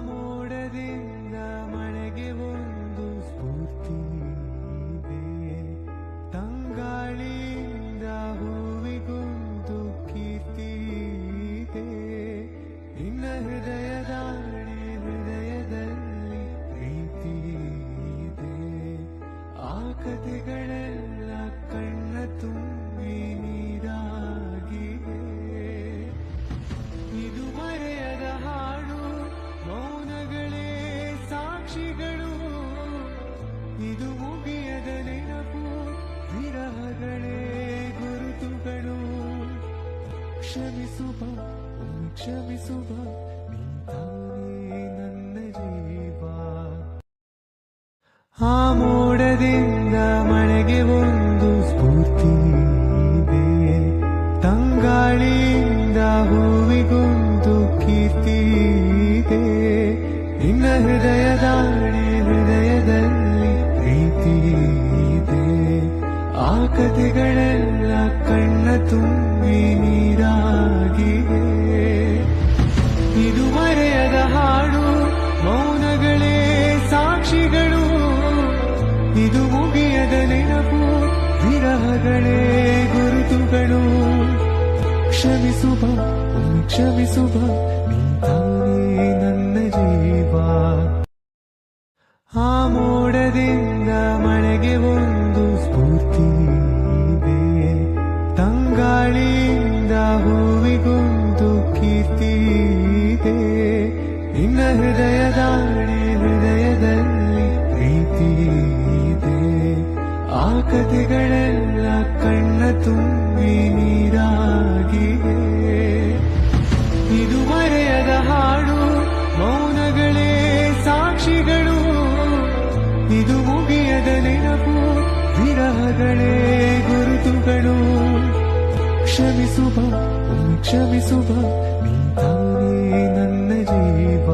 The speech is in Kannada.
ಮೋಡದಿಂದ ಮಳೆಗೆ ಒಂದು ಸ್ಫೂರ್ತಿ ಇದೆ, ತಂಗಾಳಿಯಿಂದ ಹೂವಿಗೊಂದು ಕೀರ್ತಿ ಇದೆ. ನಿನ್ನ ಹೃದಯದಲ್ಲಿ ಪ್ರೀತಿ ಇದೆ, ಆ ಕಥೆಗಳೆಲ್ಲ ಕಣ್ಣ ತುಂಬಿ ನೀರಾಗಿದೆ. ಇದು ಮರೆಯದ ಹಾಡು, ಮೌನಗಳೇ ಸಾಕ್ಷಿಗಳು, ಇದು ಮುಗಿಯದ ನೆನಪು, ವಿರಹಗಳೇ ಗುರುತುಗಳು. ಕ್ಷಮಿಸುವ ಕ್ಷಮಿಸುವ ನೀನೇ ನನ್ನ ಜೀವ. ಆ ಮೋಡದಿಂದ ಮಳೆಗೆ ಒಂದು ಸ್ಫೂರ್ತಿ ಇದೆ, ತಂಗಾಳಿಯಿಂದ ಹೂವಿಗೊಂದು ಕೀರ್ತಿ ಇದೆ. ನಿನ್ನ ಹೃದಯದಲ್ಲಿ ಪ್ರೀತಿ ಇದೆ, ಆ ಕಥೆಗಳೆಲ್ಲ ಕಣ್ಣ ತುಂಬಿ ನೀರಾಗಿದೆ. ಇದು ಮರೆಯದ ಹಾಡು, ಮೌನಗಳೇ ಸಾಕ್ಷಿಗಳು, ಇದು ಮುಗಿಯದ ನೆನಪು, ವಿರಹಗಳೇ ಗುರುತುಗಳು. ಕ್ಷಮಿಸುವ ಕ್ಷಮಿಸುವ ನೀನೇ ನನ್ನ ಜೀವ. ಆ ಮೋಡದಿಂದ ಮಳೆಗೆ ಒಂದು ಸ್ಫೂರ್ತಿ ಇದೆ, ತಂಗಾಳಿಯಿಂದ ಹೂವಿಗೊಂದು ಕೀರ್ತಿ ಇದೆ. ನಿನ್ನ ಹೃದಯದಲ್ಲಿ ಪ್ರೀತಿ ಇದೆ, ಆ ಕಥೆಗಳೆಲ್ಲ ಕಣ್ಣ ತುಂಬಿ ನೀರಾಗಿದೆ. ಇದು ಮರೆಯದ ಹಾಡು, ಮೌನಗಳೇ ಸಾಕ್ಷಿಗಳು, ಇದು ಮುಗಿಯದ ನೆನಪು, ವಿರಹಗಳೇ ಗುರುತುಗಳು. ಕ್ಷಮಿಸುವ ಕ್ಷಮಿಸುವ ನೀನೇ ನನ್ನ ಜೀವ.